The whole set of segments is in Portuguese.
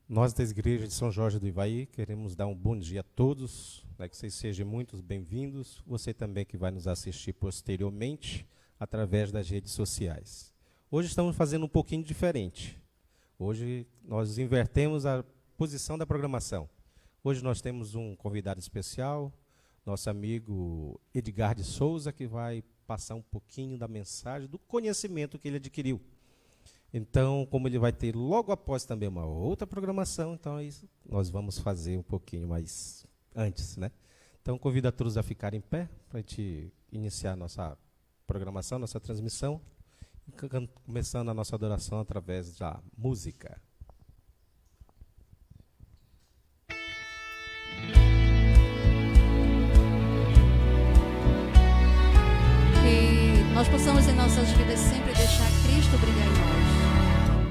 Nós da Igreja de São Jorge do Ivaí queremos dar um bom dia a todos, que vocês sejam muito bem-vindos. Você também que vai nos assistir posteriormente através das redes sociais. Hoje estamos fazendo um pouquinho diferente. Hoje nós invertemos a posição da programação. Hoje nós temos um convidado especial, nosso amigo Edgar de Souza, que vai passar um pouquinho da mensagem, do conhecimento que ele adquiriu. Então, como ele vai ter logo após também uma outra programação, então isso nós vamos fazer um pouquinho mais antes, né? Então, convido a todos a ficarem em pé para a gente iniciar a nossa programação, nossa transmissão, começando a nossa adoração através da música. Que nós possamos em nossas vidas sempre deixar Cristo brilhar em nós.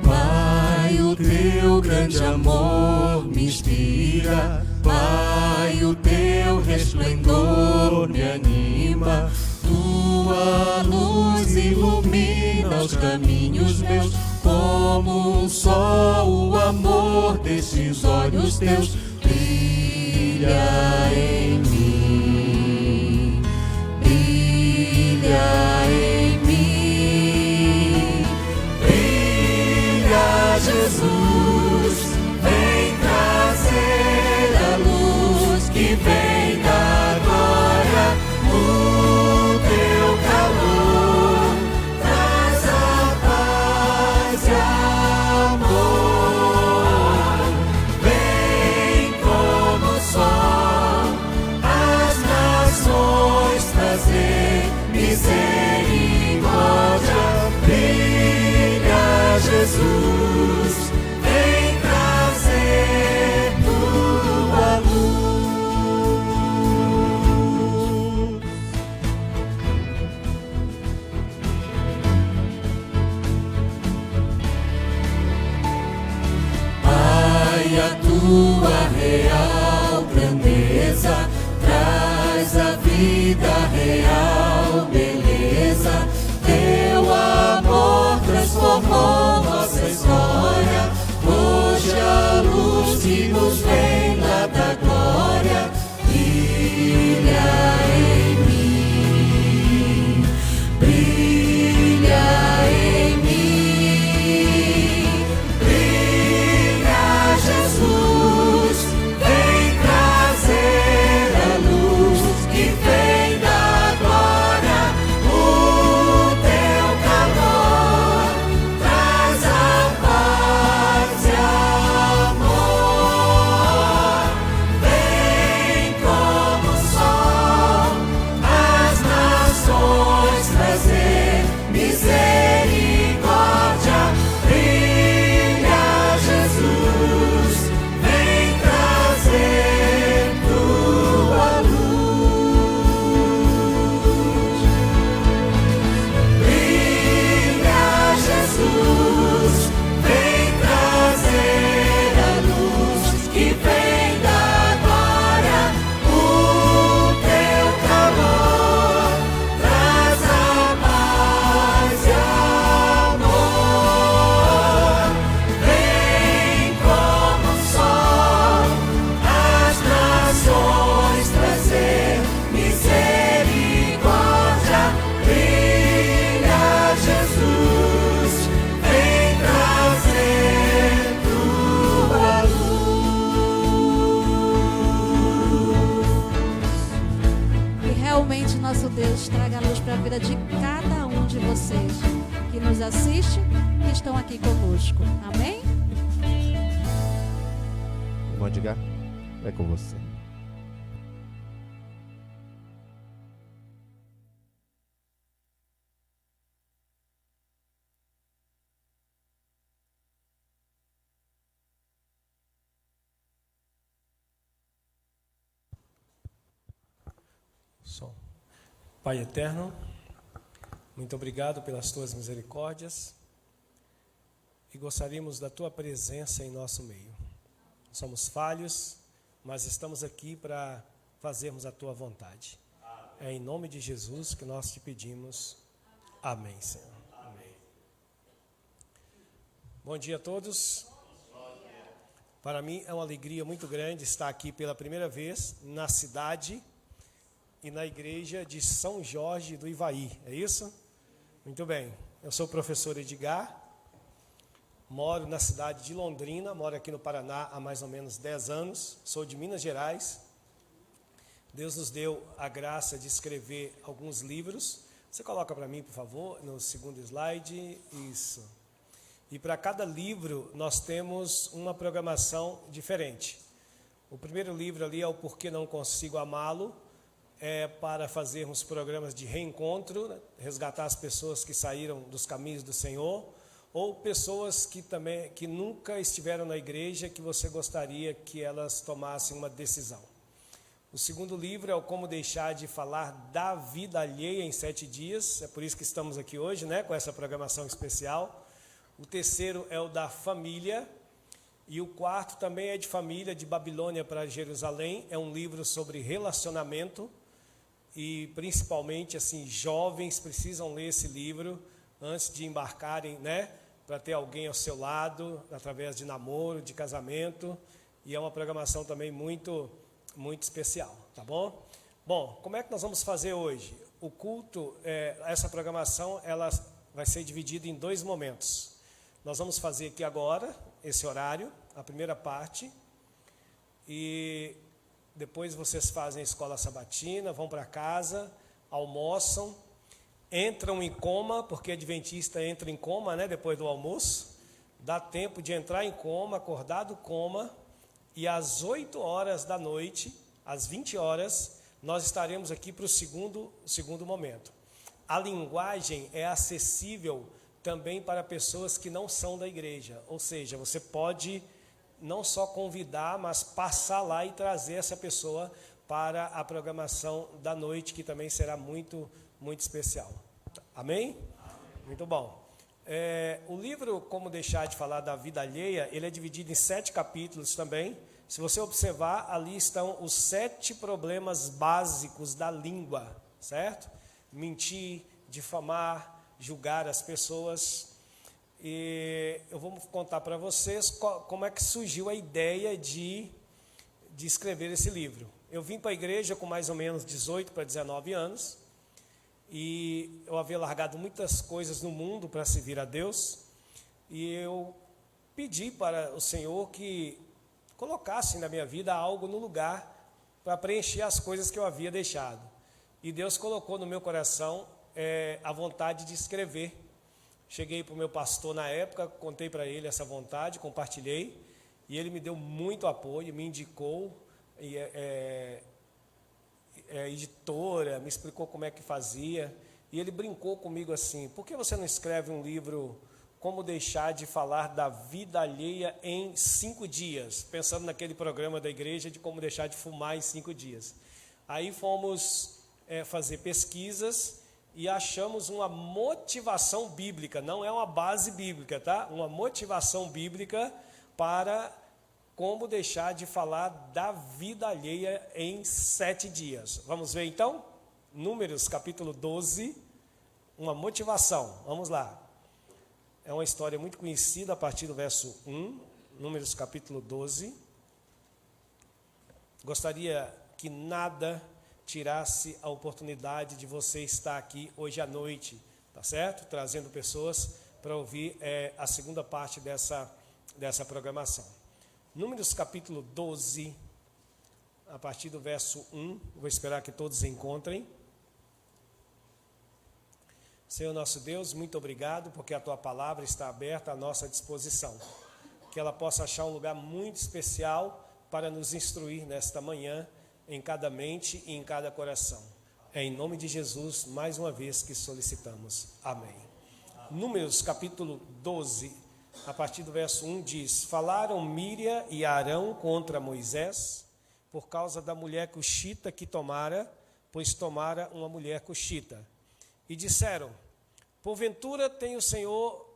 Pai, o teu grande amor me inspira, Pai, o teu resplendor me anima, tua luz ilumina os caminhos meus, como um sol, o amor desses olhos teus brilha em mim, brilha em mim. Jesus, vem trazer a luz que vem da glória, o teu calor traz a paz e amor. Vem como sol às nações trazer misericórdia. Brilha, Jesus, vem trazer tua luz. Pai, a tua real grandeza traz a vida real, beleza. Teu amor transformou nossa história. Hoje a luz que nos vem lá da glória brilha em mim, brilha em mim, brilha, Jesus, vem trazer a luz que vem da glória, o teu calor traz a paz e amor. Vem como sol às nações trazer misericórdia. Brilha, Jesus, vem trazer tua luz. Brilha, Jesus, vem trazer a luz que vem da glória, o teu calor traz a paz e amor. Vem como sol às nações trazer misericórdia. Brilha, Jesus, vem trazer tua luz. Que realmente nosso Deus traga luz para a vida de cada um de vocês que nos assiste e que estão aqui conosco. Amém? Irmão Edgar, é com você. Som. Pai eterno, muito obrigado pelas tuas misericórdias e gostaríamos da tua presença em nosso meio. Somos falhos, mas estamos aqui para fazermos a tua vontade. É em nome de Jesus que nós te pedimos. Amém, Senhor. Amém. Bom dia a todos. Para mim é uma alegria muito grande estar aqui pela primeira vez na cidade e na igreja de São Jorge do Ivaí, é isso? Muito bem, eu sou o professor Edgar, moro na cidade de Londrina, moro aqui no Paraná há mais ou menos 10 anos, sou de Minas Gerais. Deus nos deu a graça de escrever alguns livros. Você coloca para mim, por favor, no segundo slide, isso. E para cada livro nós temos uma programação diferente. O primeiro livro ali é o Porquê Não Consigo Amá-lo, é para fazermos programas de reencontro, né? Resgatar as pessoas que saíram dos caminhos do Senhor, ou pessoas que nunca estiveram na igreja, que você gostaria que elas tomassem uma decisão. O segundo livro é o Como Deixar de Falar da Vida Alheia em 7 dias, é por isso que estamos aqui hoje, né, com essa programação especial. O terceiro é o da família, e o quarto também é de família, de Babilônia para Jerusalém, é um livro sobre relacionamento, e principalmente, assim, jovens precisam ler esse livro antes de embarcarem, né, para ter alguém ao seu lado, através de namoro, de casamento, e é uma programação também muito especial, tá bom? Bom, como é que nós vamos fazer hoje? O culto, essa programação, ela vai ser dividida em 2 momentos. Nós vamos fazer aqui agora, esse horário, a primeira parte, e depois vocês fazem a escola sabatina, vão para casa, almoçam, entram em coma, porque adventista entra em coma, né, depois do almoço, dá tempo de entrar em coma, acordar do coma, e às 8 horas da noite, às 20 horas, nós estaremos aqui para o segundo momento. A linguagem é acessível também para pessoas que não são da igreja, ou seja, você pode não só convidar, mas passar lá e trazer essa pessoa para a programação da noite, que também será muito especial. Amém? Muito bom. O livro Como Deixar de Falar da Vida Alheia, ele é dividido em 7 capítulos também. Se você observar, ali estão os 7 problemas básicos da língua, certo? Mentir, difamar, julgar as pessoas. E eu vou contar para vocês como é que surgiu a ideia de escrever esse livro. Eu vim para a igreja com mais ou menos 18 para 19 anos, e eu havia largado muitas coisas no mundo para servir a Deus, e eu pedi para o Senhor que colocasse na minha vida algo no lugar para preencher as coisas que eu havia deixado. E Deus colocou no meu coração a vontade de escrever. Cheguei para o meu pastor na época, contei para ele essa vontade, compartilhei, e ele me deu muito apoio, me indicou, editora, me explicou como é que fazia, e ele brincou comigo assim: por que você não escreve um livro Como Deixar de Falar da Vida Alheia em 5 dias? Pensando naquele programa da igreja de como deixar de fumar em 5 dias. Aí fomos fazer pesquisas e achamos uma motivação bíblica, não é uma base bíblica, tá? Uma motivação bíblica para como deixar de falar da vida alheia em 7 dias. Vamos ver então? Números capítulo 12, uma motivação. Vamos lá. É uma história muito conhecida a partir do verso 1, Números capítulo 12. Gostaria que nada tirasse a oportunidade de você estar aqui hoje à noite, tá certo? Trazendo pessoas para ouvir a segunda parte dessa programação. Números capítulo 12, a partir do verso 1, vou esperar que todos encontrem. Senhor nosso Deus, muito obrigado, porque a Tua palavra está aberta à nossa disposição. Que ela possa achar um lugar muito especial para nos instruir nesta manhã, em cada mente e em cada coração. É em nome de Jesus, mais uma vez, que solicitamos. Amém. Números capítulo 12, a partir do verso 1 diz: falaram Míriam e Arão contra Moisés, por causa da mulher cuxita que tomara, pois tomara uma mulher cuxita. E disseram: porventura tem o Senhor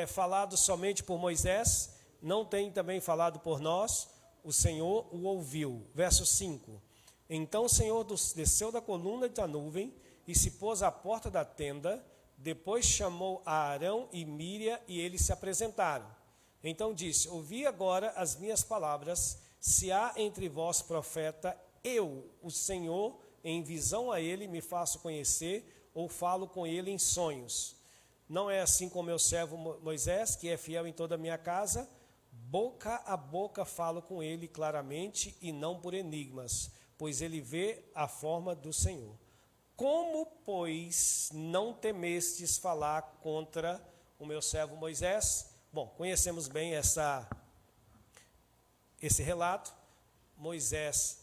falado somente por Moisés? Não tem também falado por nós? O Senhor o ouviu. Verso 5. Então o Senhor desceu da coluna da nuvem e se pôs à porta da tenda. Depois chamou a Arão e Míriam e eles se apresentaram. Então disse: ouvi agora as minhas palavras, se há entre vós profeta, eu, o Senhor, em visão a ele, me faço conhecer, ou falo com ele em sonhos. Não é assim com meu servo Moisés, que é fiel em toda a minha casa, boca a boca falo com ele claramente e não por enigmas, pois ele vê a forma do Senhor. Como, pois, não temestes falar contra o meu servo Moisés? Bom, conhecemos bem esse relato. Moisés,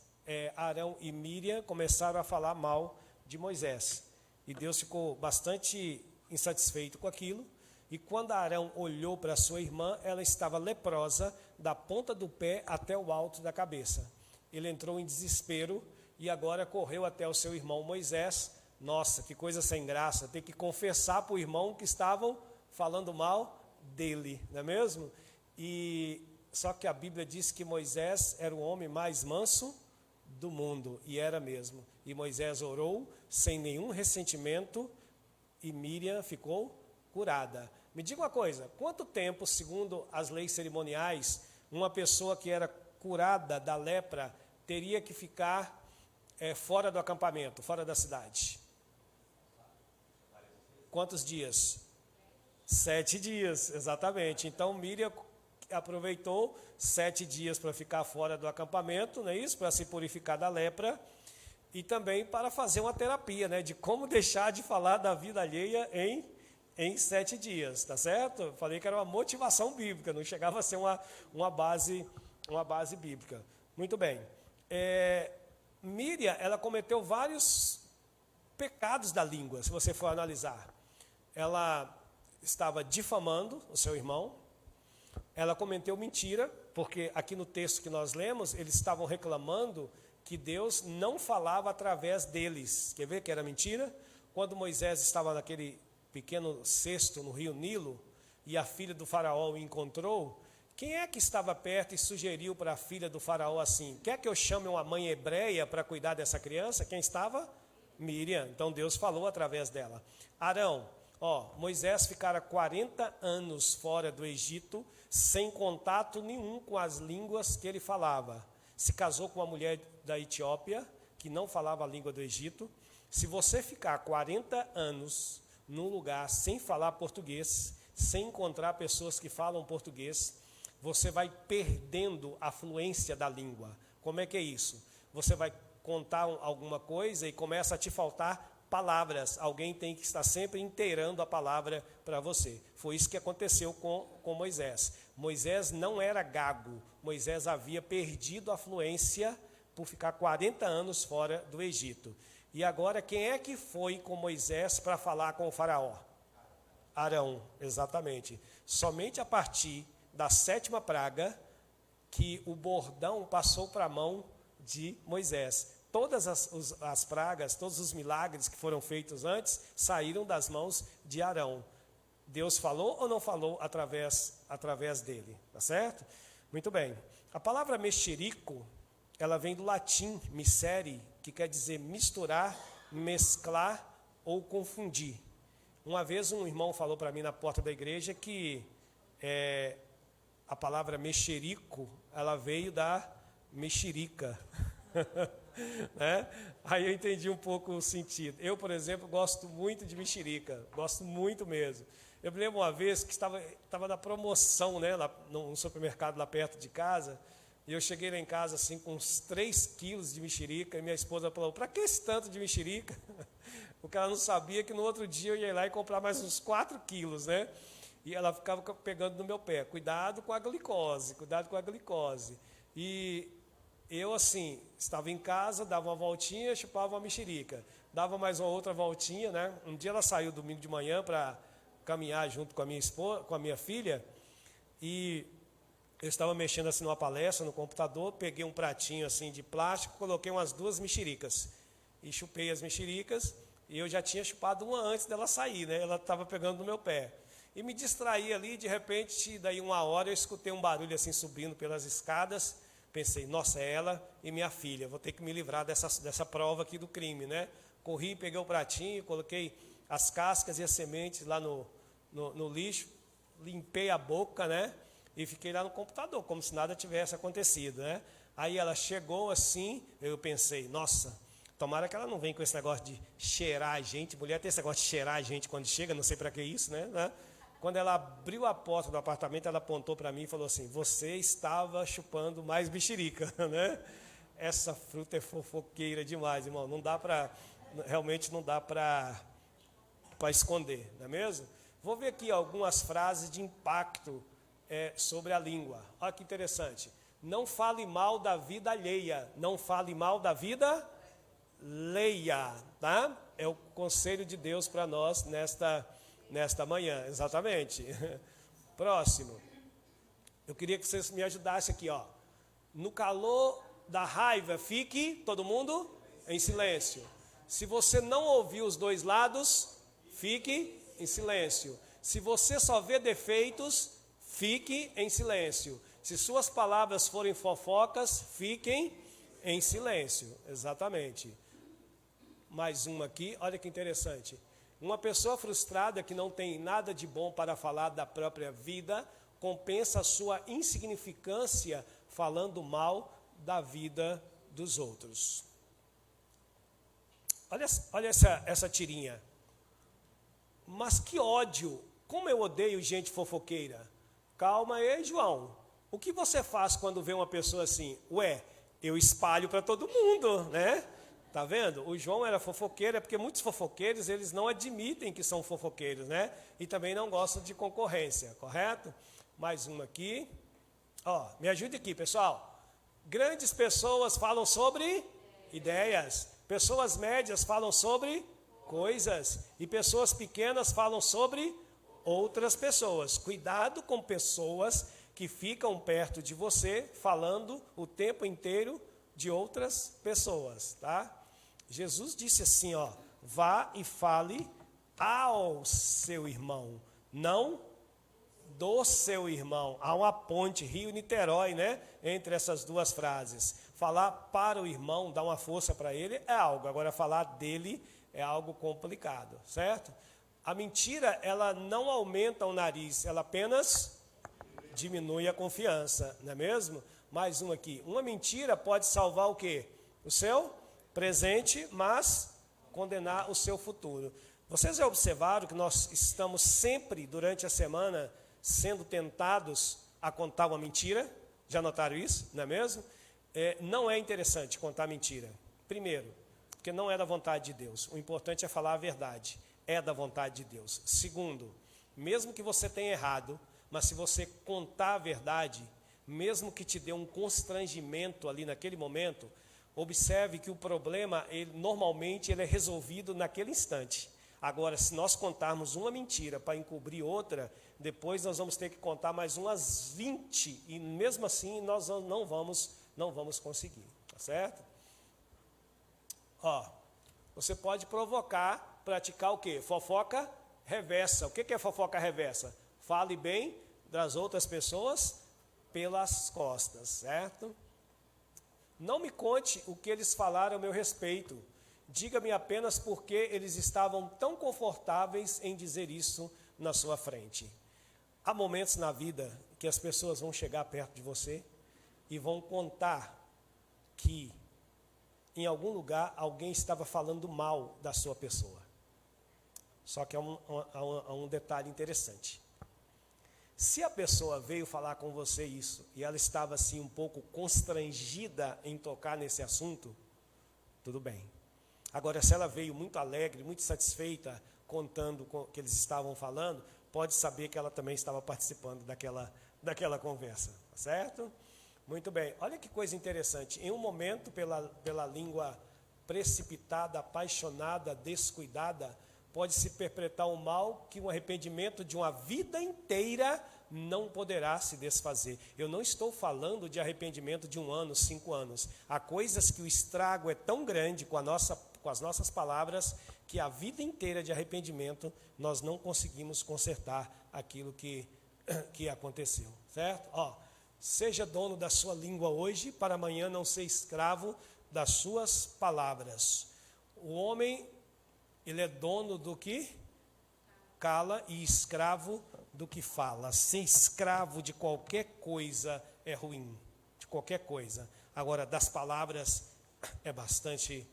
Arão e Míriam começaram a falar mal de Moisés. E Deus ficou bastante insatisfeito com aquilo. E quando Arão olhou para sua irmã, ela estava leprosa, da ponta do pé até o alto da cabeça. Ele entrou em desespero e agora correu até o seu irmão Moisés. Nossa, que coisa sem graça, ter que confessar para o irmão que estavam falando mal dele, não é mesmo? E só que a Bíblia diz que Moisés era o homem mais manso do mundo, e era mesmo. E Moisés orou sem nenhum ressentimento e Míriam ficou curada. Me diga uma coisa, quanto tempo, segundo as leis cerimoniais, uma pessoa que era curada da lepra teria que ficar fora do acampamento, fora da cidade? Quantos dias? 7 dias, exatamente. Então Míriam aproveitou 7 dias para ficar fora do acampamento, não é isso? Para se purificar da lepra e também para fazer uma terapia, né? De como deixar de falar da vida alheia em 7 dias, tá certo? Falei que era uma motivação bíblica, não chegava a ser uma base bíblica. Muito bem. Míriam, ela cometeu vários pecados da língua, se você for analisar. Ela estava difamando o seu irmão, ela cometeu mentira, porque aqui no texto que nós lemos, eles estavam reclamando que Deus não falava através deles. Quer ver que era mentira? Quando Moisés estava naquele pequeno cesto no rio Nilo, e a filha do faraó o encontrou, quem é que estava perto e sugeriu para a filha do faraó assim: quer que eu chame uma mãe hebreia para cuidar dessa criança? Quem estava? Míriam. Então Deus falou através dela. Arão, Moisés ficara 40 anos fora do Egito, sem contato nenhum com as línguas que ele falava. Se casou com uma mulher da Etiópia, que não falava a língua do Egito. Se você ficar 40 anos num lugar sem falar português, sem encontrar pessoas que falam português, você vai perdendo a fluência da língua. Como é que é isso? Você vai contar alguma coisa e começa a te faltar palavras. Alguém tem que estar sempre inteirando a palavra para você. Foi isso que aconteceu com Moisés. Moisés não era gago. Moisés havia perdido a fluência por ficar 40 anos fora do Egito. E agora, quem é que foi com Moisés para falar com o faraó? Arão, exatamente. Somente a partir da 7ª praga que o bordão passou para a mão de Moisés. Todas as pragas, todos os milagres que foram feitos antes, saíram das mãos de Arão. Deus falou ou não falou através dele? Tá certo? Muito bem. A palavra mexerico, ela vem do latim miscere, que quer dizer misturar, mesclar ou confundir. Uma vez um irmão falou para mim na porta da igreja que a palavra mexerico, ela veio da mexerica. Né? Aí eu entendi um pouco o sentido. Eu, por exemplo, gosto muito de mexerica, gosto muito mesmo. Eu me lembro uma vez que estava na promoção, né, lá num supermercado lá perto de casa, e eu cheguei lá em casa assim com uns 3 quilos de mexerica, e minha esposa falou: para que esse tanto de mexerica? Porque ela não sabia que no outro dia eu ia lá e comprar mais uns 4 quilos, né? E ela ficava pegando no meu pé: cuidado com a glicose, cuidado com a glicose. E eu, assim, estava em casa, dava uma voltinha, chupava uma mexerica. Dava mais uma outra voltinha, né? Um dia ela saiu domingo de manhã para caminhar junto com a minha esposa, com a minha filha, e eu estava mexendo assim numa palestra no computador, peguei um pratinho assim de plástico, coloquei umas 2 mexericas e chupei as mexericas, e eu já tinha chupado uma antes dela sair, né? Ela estava pegando no meu pé. E me distraí ali, de repente, daí 1 hora eu escutei um barulho assim subindo pelas escadas. Pensei: nossa, é ela e minha filha, vou ter que me livrar dessa prova aqui do crime, né? Corri, peguei o pratinho, coloquei as cascas e as sementes lá no lixo, limpei a boca, né? e fiquei lá no computador, como se nada tivesse acontecido, né? Aí ela chegou assim, eu pensei, nossa, tomara que ela não venha com esse negócio de cheirar a gente. Mulher tem esse negócio de cheirar a gente quando chega, não sei para que isso, né? Quando ela abriu a porta do apartamento, ela apontou para mim e falou assim, você estava chupando mais mexerica, né? Essa fruta é fofoqueira demais, irmão. Não dá para, realmente não dá para esconder, não é mesmo? Vou ver aqui algumas frases de impacto sobre a língua. Olha que interessante. Não fale mal da vida alheia. Não fale mal da vida alheia, tá? É o conselho de Deus para nós nesta manhã, exatamente. Próximo. Eu queria que vocês me ajudassem aqui, ó. No calor da raiva, fique, todo mundo, em silêncio. Se você não ouvir os dois lados, fique em silêncio. Se você só vê defeitos, fique em silêncio. Se suas palavras forem fofocas, fiquem em silêncio. Exatamente. Mais uma aqui, olha que interessante. Uma pessoa frustrada que não tem nada de bom para falar da própria vida, compensa a sua insignificância falando mal da vida dos outros. Olha essa tirinha. Mas que ódio! Como eu odeio gente fofoqueira. Calma aí, João. O que você faz quando vê uma pessoa assim? Ué, eu espalho para todo mundo, né? Tá vendo? O João era fofoqueiro, porque muitos fofoqueiros, eles não admitem que são fofoqueiros, né? E também não gostam de concorrência, correto? Mais uma aqui. Ó, me ajude aqui, pessoal. Grandes pessoas falam sobre ideias. Pessoas médias falam sobre coisas. E pessoas pequenas falam sobre outras pessoas. Cuidado com pessoas que ficam perto de você falando o tempo inteiro de outras pessoas, tá? Jesus disse assim, ó, vá e fale ao seu irmão, não do seu irmão. Há uma ponte, Rio-Niterói, né, entre essas duas frases. Falar para o irmão, dar uma força para ele é algo, agora falar dele é algo complicado, certo? A mentira, ela não aumenta o nariz, ela apenas diminui a confiança, não é mesmo? Mais um aqui. Uma mentira pode salvar o quê? O seu presente, mas condenar o seu futuro. Vocês já observaram que nós estamos sempre, durante a semana, sendo tentados a contar uma mentira? Já notaram isso? Não é mesmo? Não é interessante contar mentira. Primeiro, porque não é da vontade de Deus. O importante é falar a verdade. É da vontade de Deus. Segundo, mesmo que você tenha errado, mas se você contar a verdade, mesmo que te dê um constrangimento ali naquele momento, observe que o problema, normalmente, ele é resolvido naquele instante. Agora, se nós contarmos uma mentira para encobrir outra, depois nós vamos ter que contar mais umas 20, e mesmo assim nós não vamos conseguir, tá certo? Ó, você pode praticar o quê? Fofoca reversa. O que é fofoca reversa? Fale bem das outras pessoas pelas costas, certo? Não me conte o que eles falaram a meu respeito. Diga-me apenas porque eles estavam tão confortáveis em dizer isso na sua frente. Há momentos na vida que as pessoas vão chegar perto de você e vão contar que em algum lugar alguém estava falando mal da sua pessoa. Só que há um detalhe interessante. Se a pessoa veio falar com você isso e ela estava assim um pouco constrangida em tocar nesse assunto, tudo bem. Agora, se ela veio muito alegre, muito satisfeita, contando o que eles estavam falando, pode saber que ela também estava participando daquela conversa, certo? Muito bem. Olha que coisa interessante. Em um momento, pela língua precipitada, apaixonada, descuidada, pode-se perpetrar um mal que o arrependimento de uma vida inteira não poderá se desfazer. Eu não estou falando de arrependimento de 1 ano, 5 anos. Há coisas que o estrago é tão grande com as nossas palavras que a vida inteira de arrependimento nós não conseguimos consertar aquilo que aconteceu, certo? Ó, seja dono da sua língua hoje, para amanhã não ser escravo das suas palavras. O homem, ele é dono do que cala e escravo do que fala. Ser escravo de qualquer coisa é ruim, de qualquer coisa. Agora, das palavras é bastante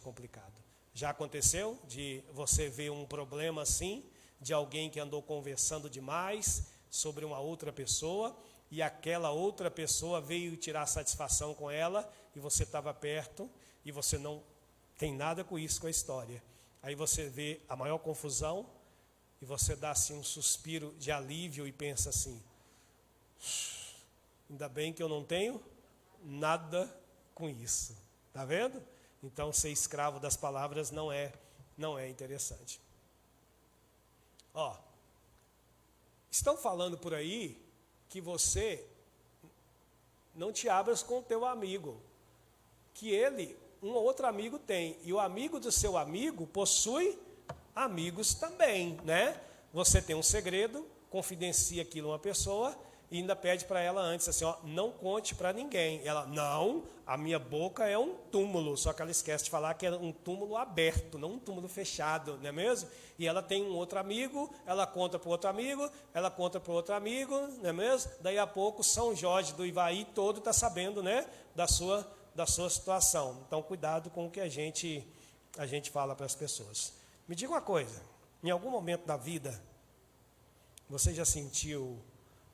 complicado. Já aconteceu de você ver um problema assim, de alguém que andou conversando demais sobre uma outra pessoa, e aquela outra pessoa veio tirar satisfação com ela, e você estava perto, e você não tem nada com isso, com a história. Aí você vê a maior confusão, e você dá assim um suspiro de alívio e pensa assim, ainda bem que eu não tenho nada com isso. Está vendo? Então, ser escravo das palavras não é interessante. Ó, estão falando por aí que você não te abras com o teu amigo, que ele, um ou outro amigo tem, e o amigo do seu amigo possui amigos também, né? Você tem um segredo, confidencia aquilo a uma pessoa e ainda pede para ela antes assim, ó, não conte para ninguém. Ela, não, a minha boca é um túmulo, só que ela esquece de falar que é um túmulo aberto, não um túmulo fechado, não é mesmo? E ela tem um outro amigo, ela conta para o outro amigo, ela conta para o outro amigo, não é mesmo? Daí a pouco São Jorge do Ivaí todo está sabendo, né, da sua situação. Então, cuidado com o que a gente fala para as pessoas. Me diga uma coisa, em algum momento da vida, você já sentiu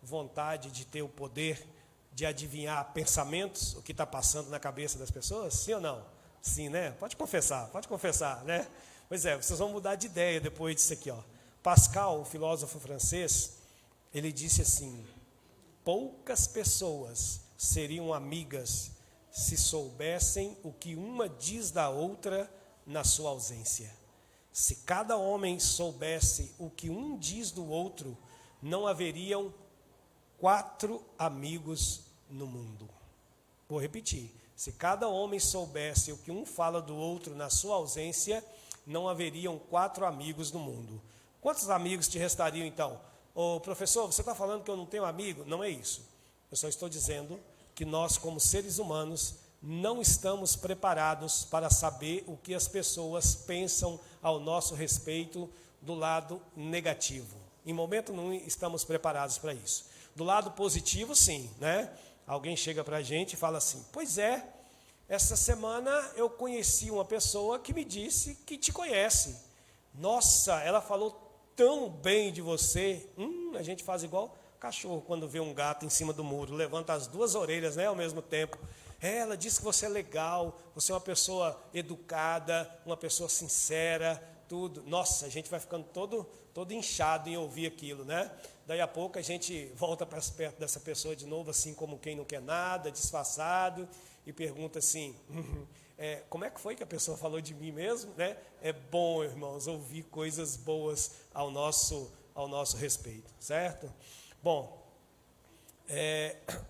vontade de ter o poder de adivinhar pensamentos, o que está passando na cabeça das pessoas? Sim ou não? Sim, né? Pode confessar, né? Pois é, vocês vão mudar de ideia depois disso aqui, ó. Pascal, o filósofo francês, ele disse assim, poucas pessoas seriam amigas se soubessem o que uma diz da outra na sua ausência. Se cada homem soubesse o que um diz do outro, não haveriam 4 amigos no mundo. Vou repetir. Se cada homem soubesse o que um fala do outro na sua ausência, não haveriam 4 amigos no mundo. Quantos amigos te restariam então? Ô, professor, você está falando que eu não tenho amigo? Não é isso. Eu só estou dizendo que nós, como seres humanos, não estamos preparados para saber o que as pessoas pensam ao nosso respeito do lado negativo. Em momento nenhum estamos preparados para isso. Do lado positivo, sim, né? Alguém chega para a gente e fala assim, pois é, essa semana eu conheci uma pessoa que me disse que te conhece. Nossa, ela falou tão bem de você. A gente faz igual cachorro quando vê um gato em cima do muro, levanta as 2 orelhas, né, ao mesmo tempo. Ela disse que você é legal, você é uma pessoa educada, uma pessoa sincera, tudo. Nossa, a gente vai ficando todo inchado em ouvir aquilo, né? Daí a pouco a gente volta para perto dessa pessoa de novo, assim como quem não quer nada, disfarçado, e pergunta assim, como é que foi que a pessoa falou de mim mesmo, né? É bom, irmãos, ouvir coisas boas ao nosso respeito, certo? Bom,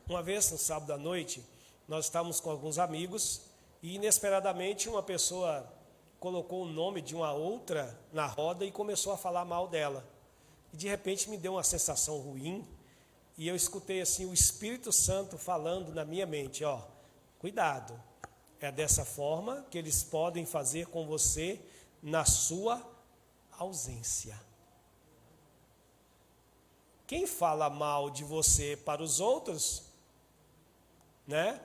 uma vez no sábado à noite, nós estávamos com alguns amigos e inesperadamente uma pessoa colocou o nome de uma outra na roda e começou a falar mal dela. E de repente me deu uma sensação ruim e eu escutei assim o Espírito Santo falando na minha mente, ó, cuidado, é dessa forma que eles podem fazer com você na sua ausência. Quem fala mal de você para os outros, né?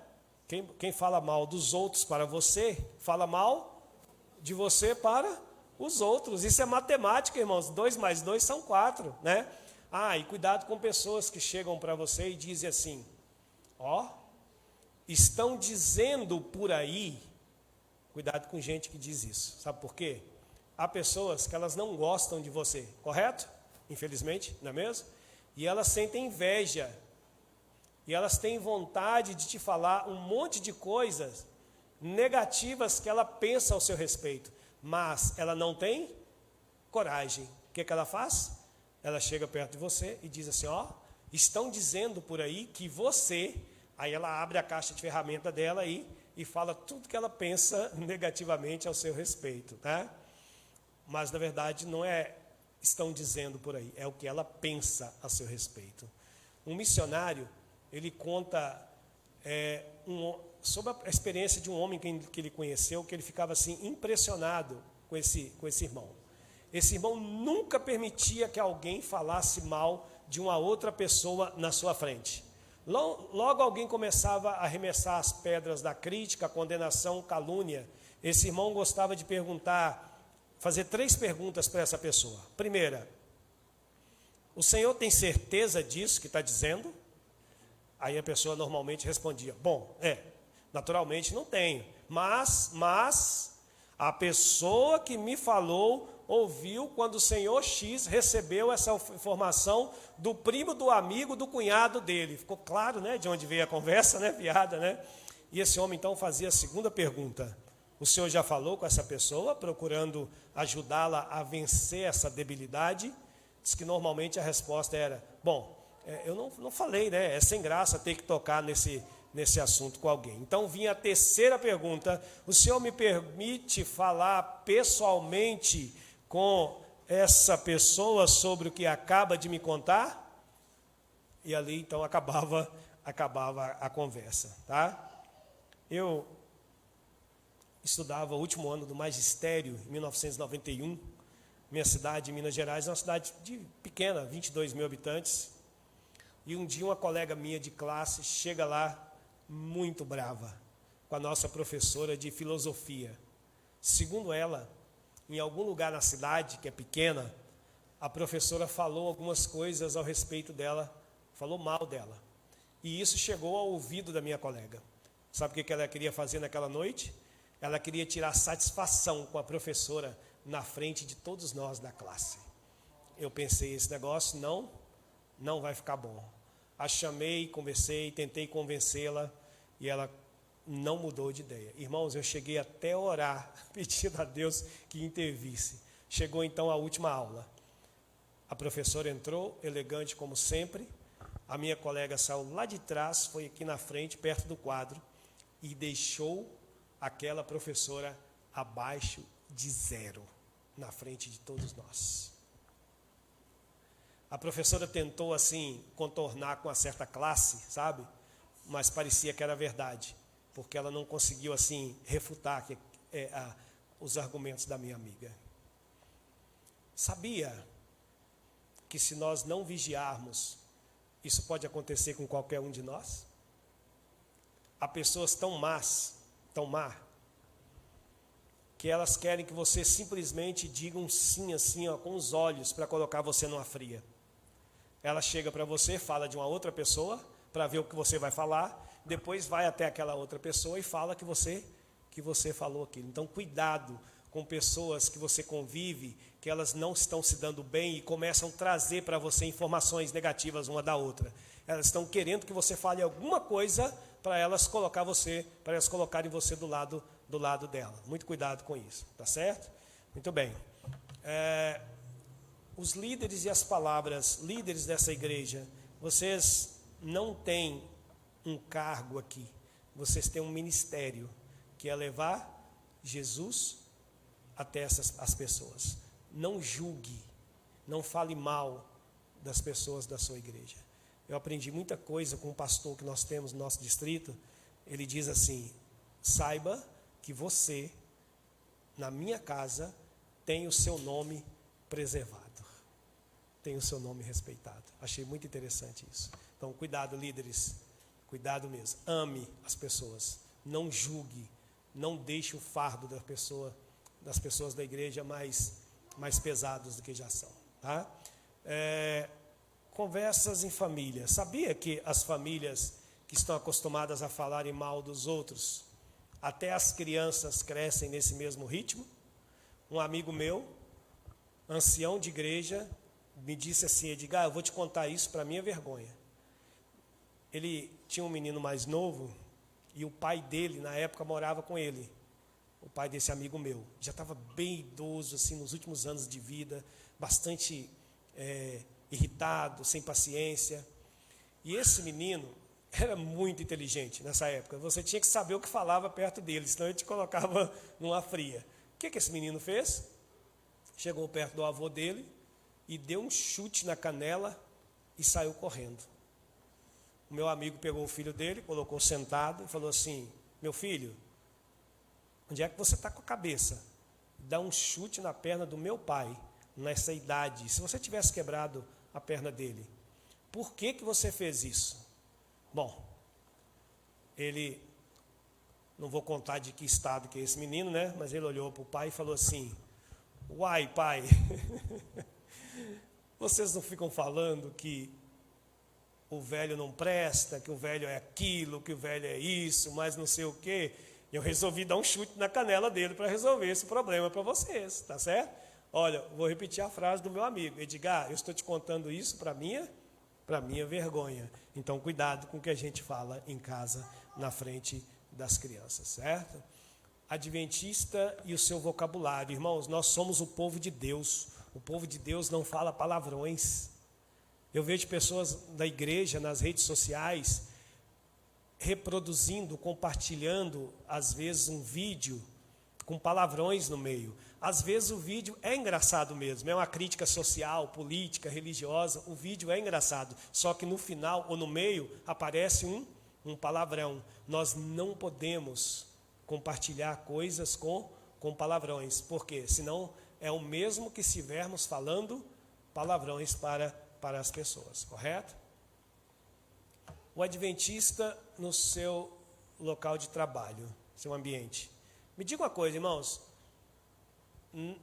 Quem fala mal dos outros para você, fala mal de você para os outros. Isso é matemática, irmãos. 2 mais 2 são 4, né? E cuidado com pessoas que chegam para você e dizem assim, ó, estão dizendo por aí, cuidado com gente que diz isso. Sabe por quê? Há pessoas que elas não gostam de você, correto? Infelizmente, não é mesmo? E elas sentem inveja. E elas têm vontade de te falar um monte de coisas negativas que ela pensa ao seu respeito. Mas ela não tem coragem. O que ela faz? Ela chega perto de você e diz assim, ó, estão dizendo por aí que você... Aí ela abre a caixa de ferramenta dela aí e fala tudo que ela pensa negativamente ao seu respeito, tá? Mas, na verdade, não é estão dizendo por aí, é o que ela pensa a seu respeito. Um missionário, ele conta sobre a experiência de um homem que ele conheceu, que ele ficava assim impressionado com esse irmão. esse irmão nunca permitia que alguém falasse mal de uma outra pessoa na sua frente. Logo alguém começava a arremessar as pedras da crítica, condenação, calúnia. Esse irmão gostava de fazer 3 perguntas para essa pessoa. Primeira, o senhor tem certeza disso que está dizendo? Aí a pessoa normalmente respondia, bom, naturalmente não tenho, mas a pessoa que me falou ouviu quando o senhor X recebeu essa informação do primo, do amigo, do cunhado dele. Ficou claro, né, de onde veio a conversa, né, piada, né? E esse homem então fazia a segunda pergunta. O senhor já falou com essa pessoa, procurando ajudá-la a vencer essa debilidade? Diz que normalmente a resposta era, bom, eu não falei, né? É sem graça ter que tocar nesse assunto com alguém. Então vinha a terceira pergunta, o senhor me permite falar pessoalmente com essa pessoa sobre o que acaba de me contar? E ali então acabava a conversa, tá? Eu estudava o último ano do magistério, em 1991, minha cidade, Minas Gerais, é uma cidade pequena, 22 mil habitantes, e um dia uma colega minha de classe chega lá, muito brava, com a nossa professora de filosofia. Segundo ela, em algum lugar na cidade, que é pequena, a professora falou algumas coisas ao respeito dela, falou mal dela. E isso chegou ao ouvido da minha colega. Sabe o que ela queria fazer naquela noite? Ela queria tirar satisfação com a professora na frente de todos nós da classe. Eu pensei, esse negócio não vai ficar bom. A chamei, conversei, tentei convencê-la e ela não mudou de ideia. Irmãos, eu cheguei até a orar, pedindo a Deus que intervisse. Chegou então a última aula. A professora entrou, elegante como sempre. A minha colega saiu lá de trás, foi aqui na frente, perto do quadro, e deixou aquela professora abaixo de 0, na frente de todos nós. A professora tentou, assim, contornar com uma certa classe, sabe? Mas parecia que era verdade, porque ela não conseguiu, assim, refutar os argumentos da minha amiga. Sabia que se nós não vigiarmos, isso pode acontecer com qualquer um de nós? Há pessoas tão más, que elas querem que você simplesmente diga um sim, assim, ó, com os olhos, para colocar você numa fria. Ela chega para você, fala de uma outra pessoa, para ver o que você vai falar, depois vai até aquela outra pessoa e fala que você falou aquilo. Então, cuidado com pessoas que você convive, que elas não estão se dando bem e começam a trazer para você informações negativas uma da outra. Elas estão querendo que você fale alguma coisa para elas colocarem você do lado dela. Muito cuidado com isso, tá certo? Muito bem. Os líderes e as palavras, líderes dessa igreja, vocês não têm um cargo aqui, vocês têm um ministério, que é levar Jesus até as pessoas. Não julgue, não fale mal das pessoas da sua igreja. Eu aprendi muita coisa com um pastor que nós temos no nosso distrito. Ele diz assim, saiba que você, na minha casa, tem o seu nome preservado, tem o seu nome respeitado. Achei muito interessante isso. Então, cuidado, líderes, cuidado mesmo. Ame as pessoas, não julgue, não deixe o fardo das pessoas da igreja mais pesados do que já são. Tá? Conversas em família. Sabia que as famílias que estão acostumadas a falarem mal dos outros, até as crianças crescem nesse mesmo ritmo? Um amigo meu, ancião de igreja, me disse assim, Edgar, eu vou te contar isso para minha vergonha. Ele tinha um menino mais novo e o pai dele, na época, morava com ele. O pai desse amigo meu. Já estava bem idoso, assim, nos últimos anos de vida, bastante irritado, sem paciência. E esse menino era muito inteligente nessa época. Você tinha que saber o que falava perto dele, senão ele te colocava numa fria. O que esse menino fez? Chegou perto do avô dele e deu um chute na canela e saiu correndo. O meu amigo pegou o filho dele, colocou sentado e falou assim, meu filho, onde é que você está com a cabeça? Dá um chute na perna do meu pai, nessa idade, se você tivesse quebrado a perna dele, por que você fez isso? Bom, ele, não vou contar de que estado que é esse menino, né? Mas ele olhou para o pai e falou assim: uai, pai, vocês não ficam falando que o velho não presta, que o velho é aquilo, que o velho é isso, mas não sei o quê. Eu resolvi dar um chute na canela dele para resolver esse problema para vocês, tá certo? Olha, vou repetir a frase do meu amigo: Edgar, eu estou te contando isso para minha vergonha. Então, cuidado com o que a gente fala em casa, na frente das crianças, certo? Adventista e o seu vocabulário. Irmãos, nós somos o povo de Deus. O povo de Deus não fala palavrões. Eu vejo pessoas da igreja nas redes sociais reproduzindo, compartilhando, às vezes, um vídeo com palavrões no meio. Às vezes o vídeo é engraçado mesmo, é uma crítica social, política, religiosa, o vídeo é engraçado, só que no final ou no meio aparece um palavrão. Nós não podemos compartilhar coisas com palavrões, porque senão é o mesmo que se estivermos falando palavrões para as pessoas, correto? O adventista no seu local de trabalho, seu ambiente. Me diga uma coisa, irmãos,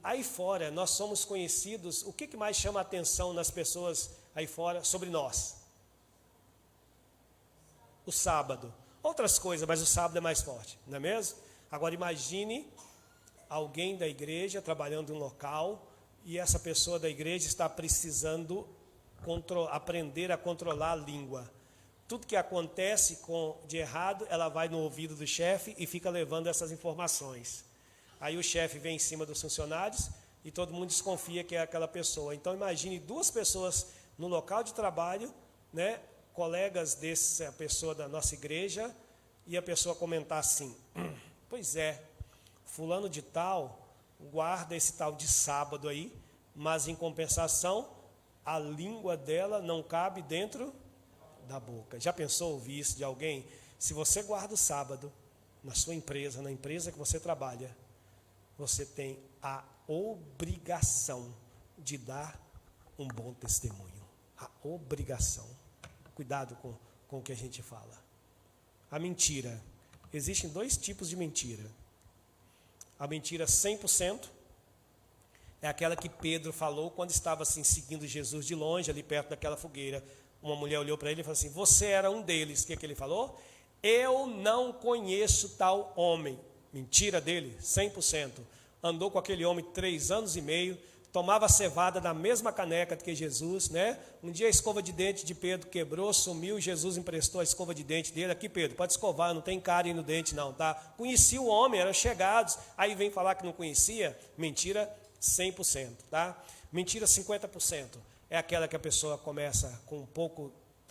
aí fora nós somos conhecidos, o que mais chama a atenção nas pessoas aí fora sobre nós? O sábado. Outras coisas, mas o sábado é mais forte, não é mesmo? Agora imagine alguém da igreja trabalhando em um local e essa pessoa da igreja está precisando aprender a controlar a língua. Tudo que acontece de errado, ela vai no ouvido do chefe e fica levando essas informações. Aí o chefe vem em cima dos funcionários e todo mundo desconfia que é aquela pessoa. Então imagine duas pessoas no local de trabalho, né, colegas dessa pessoa da nossa igreja, e a pessoa comentar assim: pois é, fulano de tal guarda esse tal de sábado aí, mas em compensação a língua dela não cabe dentro da boca. Já pensou ouvir isso de alguém? Se você guarda o sábado na sua empresa, na empresa que você trabalha, você tem a obrigação de dar um bom testemunho. A obrigação. Cuidado com o que a gente fala. A mentira. Existem dois tipos de mentira. A mentira 100% é aquela que Pedro falou quando estava assim, seguindo Jesus de longe, ali perto daquela fogueira. Uma mulher olhou para ele e falou assim: você era um deles. O que ele falou? Eu não conheço tal homem. Mentira dele, 100%. Andou com aquele homem 3 anos e meio, tomava cevada na mesma caneca que Jesus, né? Um dia a escova de dente de Pedro quebrou, sumiu, Jesus emprestou a escova de dente dele. Aqui, Pedro, pode escovar, não tem cárie no dente não, tá? Conhecia o homem, eram chegados, aí vem falar que não conhecia. Mentira 100%, tá? Mentira 50%. É aquela que a pessoa começa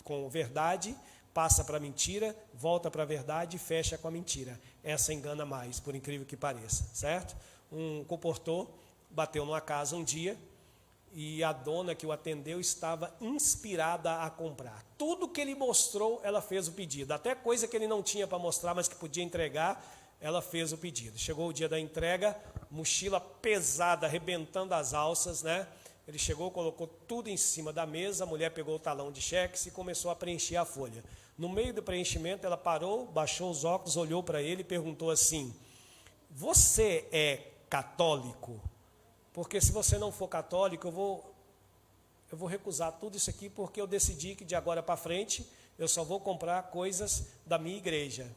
com verdade, passa para a mentira, volta para a verdade e fecha com a mentira. Essa engana mais, por incrível que pareça, certo? Um comportor bateu numa casa um dia e a dona que o atendeu estava inspirada a comprar. Tudo que ele mostrou, ela fez o pedido. Até coisa que ele não tinha para mostrar, mas que podia entregar, ela fez o pedido. Chegou o dia da entrega, mochila pesada, arrebentando as alças, né? Ele chegou, colocou tudo em cima da mesa, a mulher pegou o talão de cheques e começou a preencher a folha. No meio do preenchimento, ela parou, baixou os óculos, olhou para ele e perguntou assim: você é católico? Porque se você não for católico, eu vou recusar tudo isso aqui, porque eu decidi que de agora para frente eu só vou comprar coisas da minha igreja.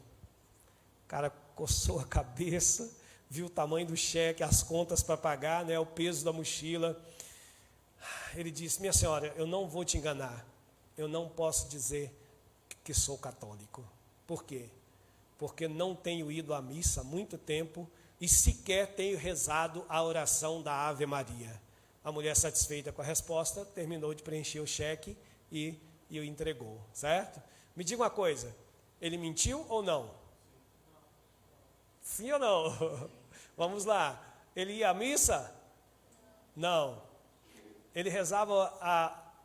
O cara coçou a cabeça, viu o tamanho do cheque, as contas para pagar, né, o peso da mochila. Ele disse: minha senhora, eu não vou te enganar, eu não posso dizer que sou católico. Por quê? Porque não tenho ido à missa há muito tempo e sequer tenho rezado a oração da Ave Maria. A mulher, satisfeita com a resposta, terminou de preencher o cheque e o entregou, certo? Me diga uma coisa, ele mentiu ou não? Sim ou não? Vamos lá. Ele ia à missa? Não. Ele rezava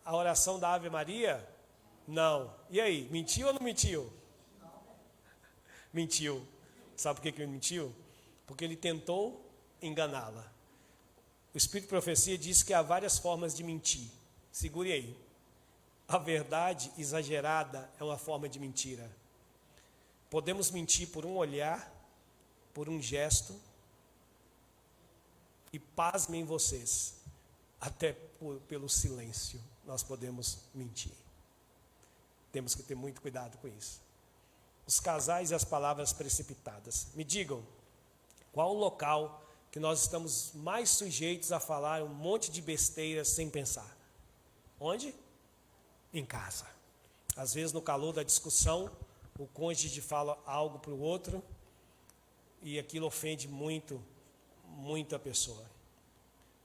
a oração da Ave Maria? Não. E aí, mentiu ou não mentiu? Mentiu. Sabe por que ele mentiu? Porque ele tentou enganá-la. O Espírito de Profecia diz que há várias formas de mentir. Segure aí. A verdade exagerada é uma forma de mentira. Podemos mentir por um olhar, por um gesto, e pasmem vocês, até pelo silêncio nós podemos mentir. Temos que ter muito cuidado com isso. Os casais e as palavras precipitadas. Me digam, qual o local que nós estamos mais sujeitos a falar um monte de besteiras sem pensar? Onde? Em casa. Às vezes, no calor da discussão, o cônjuge fala algo para o outro e aquilo ofende muito a pessoa.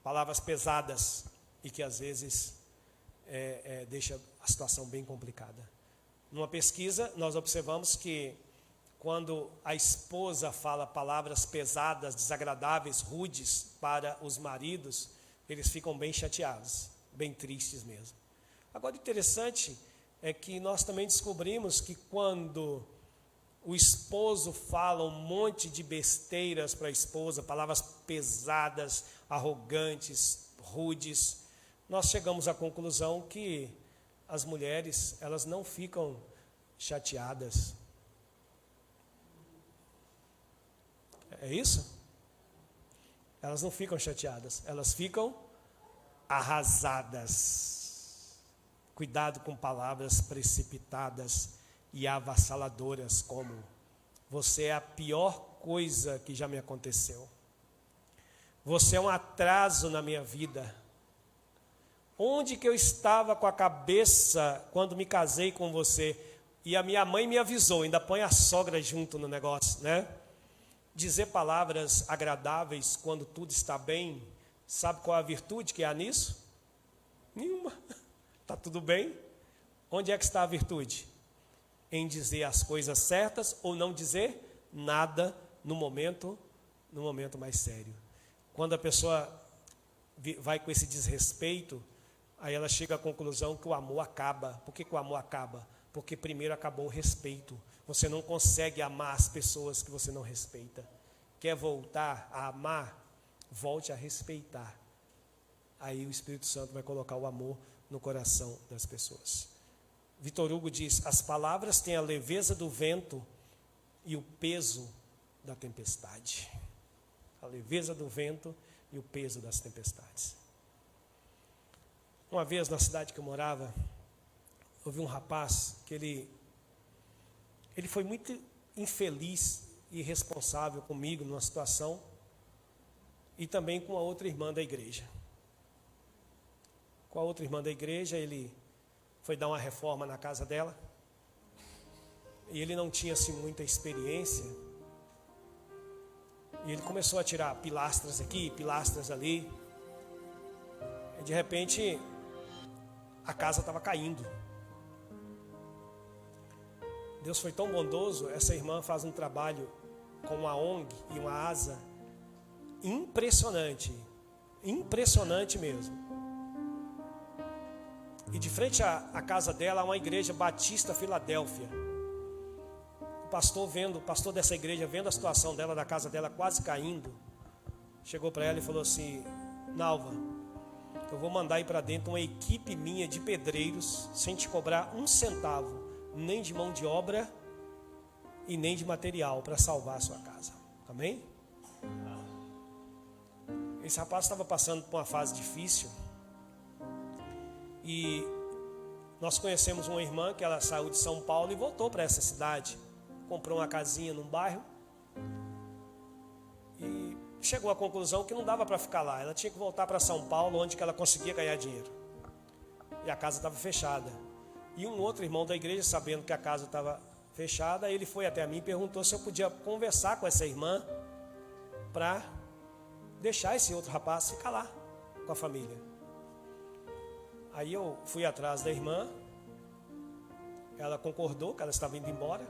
Palavras pesadas e que às vezes deixa a situação bem complicada. Numa pesquisa, nós observamos que quando a esposa fala palavras pesadas, desagradáveis, rudes para os maridos, eles ficam bem chateados, bem tristes mesmo. Agora, o interessante é que nós também descobrimos que quando o esposo fala um monte de besteiras para a esposa, palavras pesadas, arrogantes, rudes, nós chegamos à conclusão que as mulheres, elas não ficam chateadas. É isso? Elas não ficam chateadas, elas ficam arrasadas. Cuidado com palavras precipitadas e avassaladoras, como: você é a pior coisa que já me aconteceu. Você é um atraso na minha vida. Onde que eu estava com a cabeça quando me casei com você? E a minha mãe me avisou, ainda põe a sogra junto no negócio, né? Dizer palavras agradáveis quando tudo está bem, sabe qual é a virtude que há nisso? Nenhuma. Está tudo bem? Onde é que está a virtude? Em dizer as coisas certas ou não dizer nada no momento mais sério. Quando a pessoa vai com esse desrespeito, aí ela chega à conclusão que o amor acaba. Por que o amor acaba? Porque primeiro acabou o respeito. Você não consegue amar as pessoas que você não respeita. Quer voltar a amar? Volte a respeitar. Aí o Espírito Santo vai colocar o amor no coração das pessoas. Vitor Hugo diz: as palavras têm a leveza do vento e o peso da tempestade. A leveza do vento e o peso das tempestades. Uma vez, na cidade que eu morava, houve um rapaz que ele foi muito infeliz e irresponsável comigo numa situação, e também com a outra irmã da igreja. Com a outra irmã da igreja, ele foi dar uma reforma na casa dela, e ele não tinha assim muita experiência, e ele começou a tirar pilastras aqui, pilastras ali, e de repente a casa estava caindo. Deus foi tão bondoso, essa irmã faz um trabalho com uma ONG e uma asa impressionante, impressionante mesmo. E de frente à casa dela há uma igreja Batista Filadélfia. O pastor dessa igreja, vendo a situação dela, da casa dela quase caindo, chegou para ela e falou assim: Nalva, eu vou mandar aí para dentro uma equipe minha de pedreiros, sem te cobrar um centavo, nem de mão de obra e nem de material, para salvar a sua casa. Amém? Esse rapaz estava passando por uma fase difícil, e nós conhecemos uma irmã que ela saiu de São Paulo e voltou para essa cidade, comprou uma casinha num bairro e chegou à conclusão que não dava para ficar lá, ela tinha que voltar para São Paulo, onde que ela conseguia ganhar dinheiro, e a casa estava fechada. E um outro irmão da igreja, sabendo que a casa estava fechada, ele foi até mim e perguntou se eu podia conversar com essa irmã para deixar esse outro rapaz ficar lá com a família. Aí eu fui atrás da irmã, ela concordou que ela estava indo embora.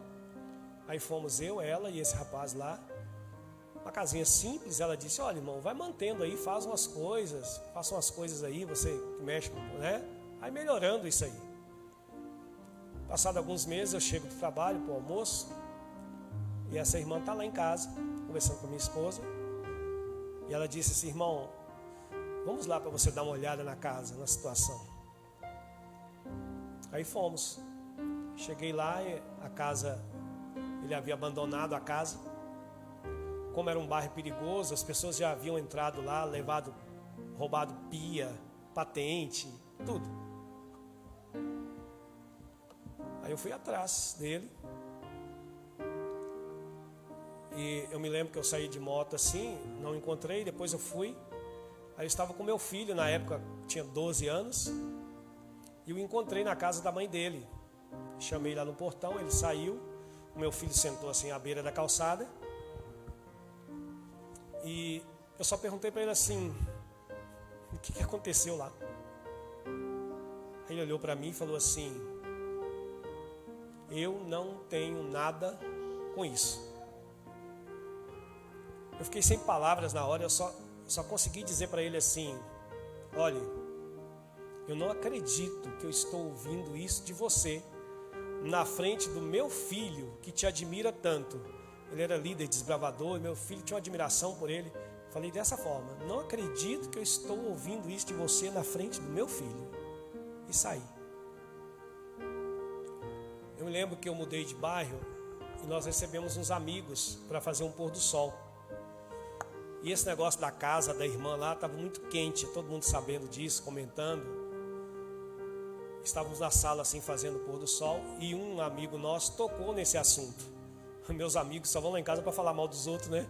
Aí fomos eu, ela e esse rapaz lá, uma casinha simples. Ela disse: olha, irmão, vai mantendo aí, faça umas coisas aí, você que mexe, né? Aí melhorando isso aí. Passado alguns meses, eu chego do trabalho para o almoço, e essa irmã está lá em casa, conversando com a minha esposa, e ela disse assim: irmão, Vamos lá para você dar uma olhada na casa, na situação. Aí fomos. Cheguei lá e a casa, ele havia abandonado a casa. Como era um bairro perigoso, as pessoas já haviam entrado lá, roubado pia, patente, tudo. Aí eu fui atrás dele. E eu me lembro que eu saí de moto assim, não encontrei, depois eu fui. Aí eu estava com meu filho, na época tinha 12 anos. E eu encontrei na casa da mãe dele. Chamei lá no portão, ele saiu. O meu filho sentou assim à beira da calçada. E eu só perguntei para ele assim: o que aconteceu lá? Aí ele olhou para mim e falou assim: eu não tenho nada com isso. Eu fiquei sem palavras na hora, eu só consegui dizer para ele assim: olha, eu não acredito que eu estou ouvindo isso de você na frente do meu filho que te admira tanto. Ele era líder, desbravador, e meu filho tinha uma admiração por ele. Falei dessa forma: não acredito que eu estou ouvindo isso de você na frente do meu filho. E saí. Eu me lembro que eu mudei de bairro e nós recebemos uns amigos para fazer um pôr do sol. E esse negócio da casa da irmã lá estava muito quente, todo mundo sabendo disso, comentando. Estávamos na sala assim fazendo o pôr do sol e um amigo nosso tocou nesse assunto. Meus amigos só vão lá em casa para falar mal dos outros, né?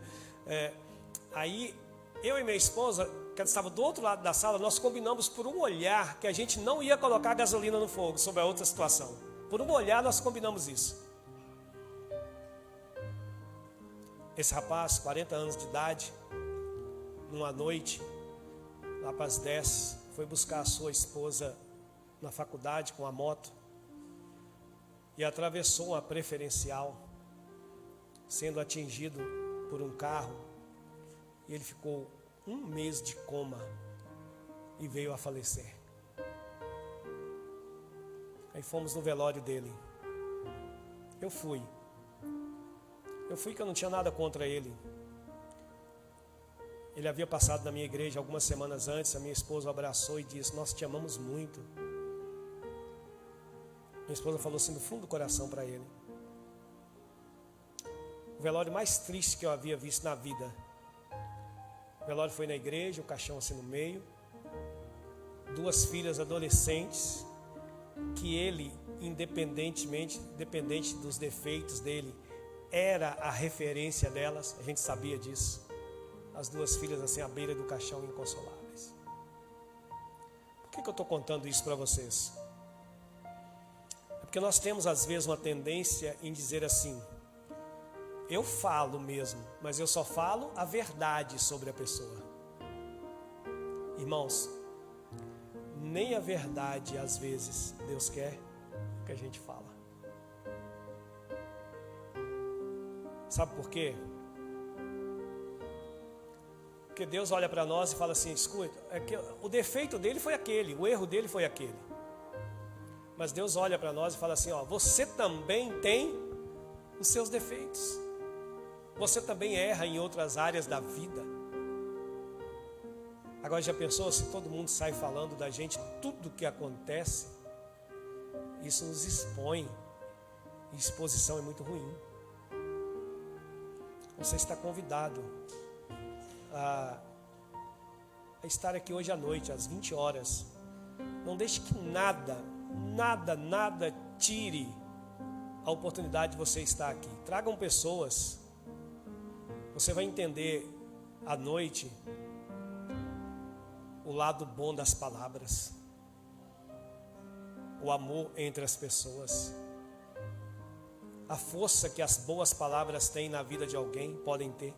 Aí eu e minha esposa, que estava do outro lado da sala, nós combinamos por um olhar que a gente não ia colocar gasolina no fogo sobre a outra situação. Por um olhar nós combinamos isso. Esse rapaz, 40 anos de idade, numa noite, lá para as 10, foi buscar a sua esposa na faculdade com a moto e atravessou uma preferencial, sendo atingido por um carro, e ele ficou 1 mês de coma e veio a falecer. Aí fomos no velório dele. Eu fui que eu não tinha nada contra ele. Ele havia passado na minha igreja algumas semanas antes. A minha esposa o abraçou e disse: nós te amamos muito. Minha esposa falou assim do fundo do coração para ele. O velório mais triste que eu havia visto na vida. O velório foi na igreja, o caixão assim no meio. 2 filhas adolescentes, que ele, independente dos defeitos dele, era a referência delas. A gente sabia disso. As 2 filhas assim à beira do caixão, inconsoláveis. Por que eu estou contando isso para vocês? É porque nós temos às vezes uma tendência em dizer assim: eu falo mesmo, mas eu só falo a verdade sobre a pessoa. Irmãos, nem a verdade às vezes Deus quer que a gente fala. Sabe por quê? Porque Deus olha para nós e fala assim: escuta, o defeito dele foi aquele, o erro dele foi aquele. Mas Deus olha para nós e fala assim: ó, você também tem os seus defeitos. Você também erra em outras áreas da vida. Agora, já pensou se todo mundo sai falando da gente tudo que acontece? Isso nos expõe. E exposição é muito ruim. Você está convidado a estar aqui hoje à noite, às 20 horas. Não deixe que nada tire a oportunidade de você estar aqui. Tragam pessoas. Você vai entender à noite o lado bom das palavras, o amor entre as pessoas, a força que as boas palavras têm na vida de alguém, podem ter.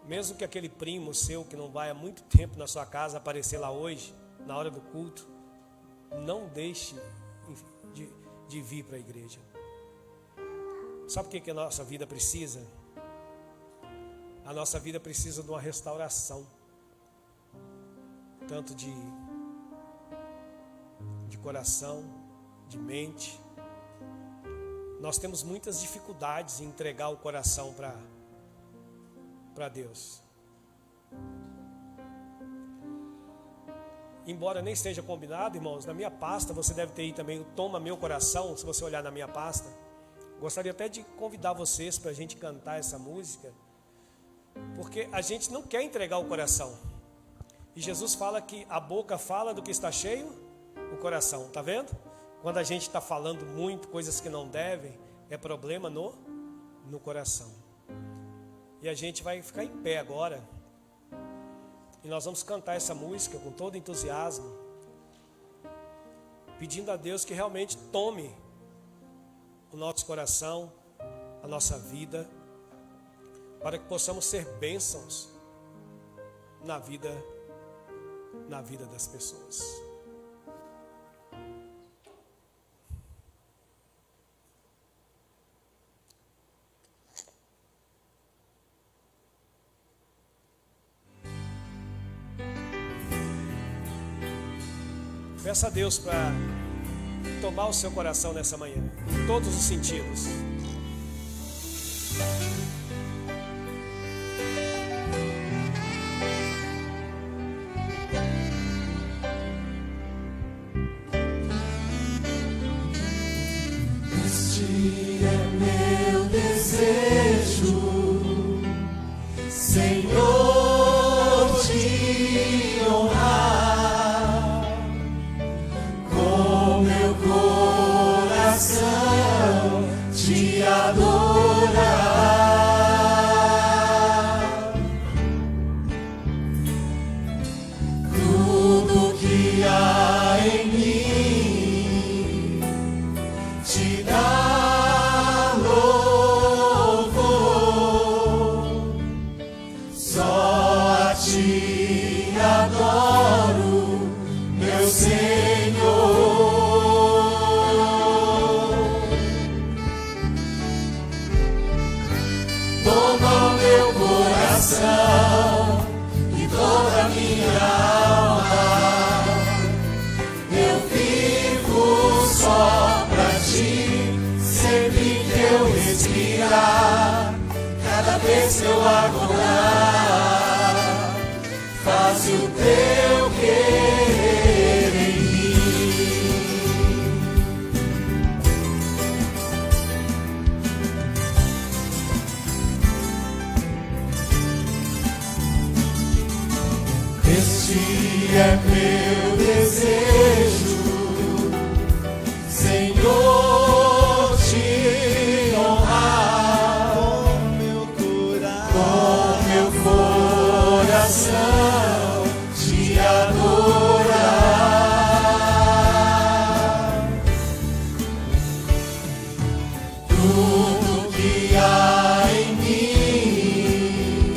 Mesmo que aquele primo seu que não vai há muito tempo na sua casa aparecer lá hoje, na hora do culto, não deixe de vir para a igreja. Sabe o que a nossa vida precisa? A nossa vida precisa de uma restauração, tanto de coração, de mente. Nós temos muitas dificuldades em entregar o coração para Deus. embora nem esteja combinado, irmãos, na minha pasta, você deve ter aí também o Toma Meu Coração, se você olhar na minha pasta. Gostaria até de convidar vocês para a gente cantar essa música, porque a gente não quer entregar o coração. E Jesus fala que a boca fala do que está cheio, o coração, está vendo? Quando a gente está falando muito, coisas que não devem, é problema no coração. E a gente vai ficar em pé agora, e nós vamos cantar essa música com todo entusiasmo, pedindo a Deus que realmente tome o nosso coração, a nossa vida, para que possamos ser bênçãos na vida das pessoas. Peça a Deus para tomar o seu coração nessa manhã, em todos os sentidos. Este é meu desejo, Senhor, te honrar com meu coração, te adorar. Tudo que há em mim te dá louvor, só a ti adoro, meu Senhor. Toma o meu coração e toda a minha alma, eu vivo só pra ti, sempre que eu respirar, cada vez que eu acordar, faz o teu querer em mim. Este é meu desejo, Senhor, te honrar com meu coração, te adorar. Tudo que há em mim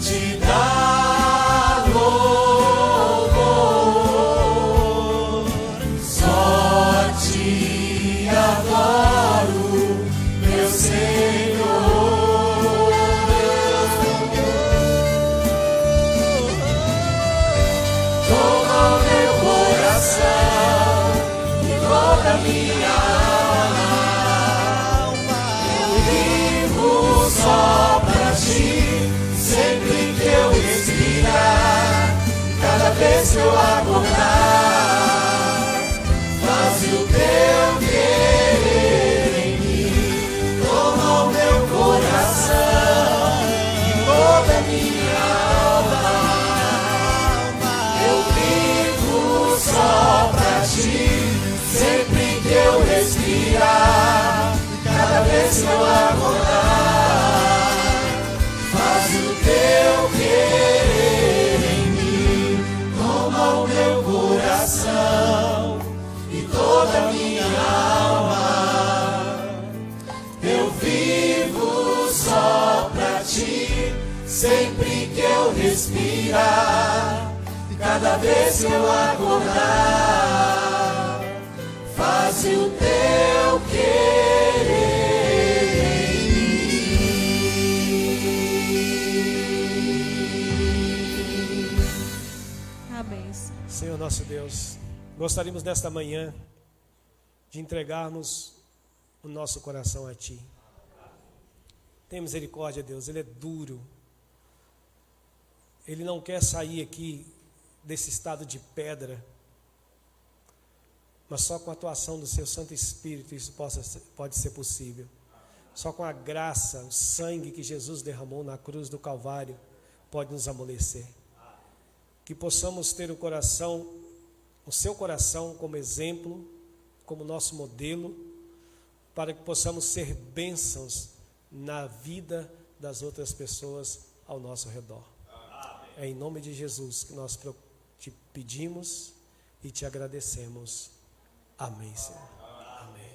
te dá louvor, só a ti adoro, meu Senhor. Toma o meu coração e toda a minha alma, eu vivo só pra ti, sempre que eu respirar, cada vez que eu acordar, faz o teu querer em mim. Toma o meu coração e toda a minha alma, eu vivo só pra ti, sempre que eu respirar, cada vez que eu acordar, faz o teu querer em mim. Toma o meu coração e toda a minha alma, eu vivo só pra ti, sempre que eu respirar, cada vez que eu acordar, faz o teu querer em mim. Amém. Senhor nosso Deus, gostaríamos nesta manhã de entregarmos o nosso coração a Ti. Tem misericórdia, Deus, Ele é duro. Ele não quer sair aqui desse estado de pedra, mas só com a atuação do seu Santo Espírito isso pode ser possível. Só com a graça, o sangue que Jesus derramou na cruz do Calvário pode nos amolecer. Que possamos ter o seu coração como exemplo, como nosso modelo, para que possamos ser bênçãos na vida das outras pessoas ao nosso redor. É em nome de Jesus que nós te pedimos e te agradecemos. Amém, Senhor. Amém.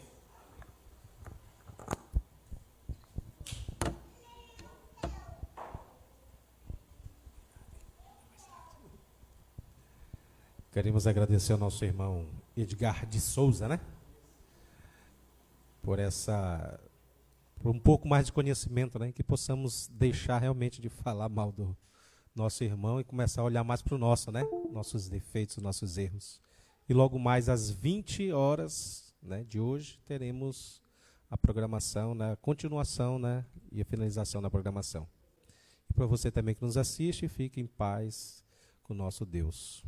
Queremos agradecer ao nosso irmão Edgar de Souza, né? Por um pouco mais de conhecimento, né? Que possamos deixar realmente de falar mal do nosso irmão e começar a olhar mais para o nosso, né? Nossos defeitos, nossos erros. E logo mais às 20 horas, né, de hoje, teremos a programação, né, a continuação, né, e a finalização da programação. E para você também que nos assiste, fique em paz com o nosso Deus.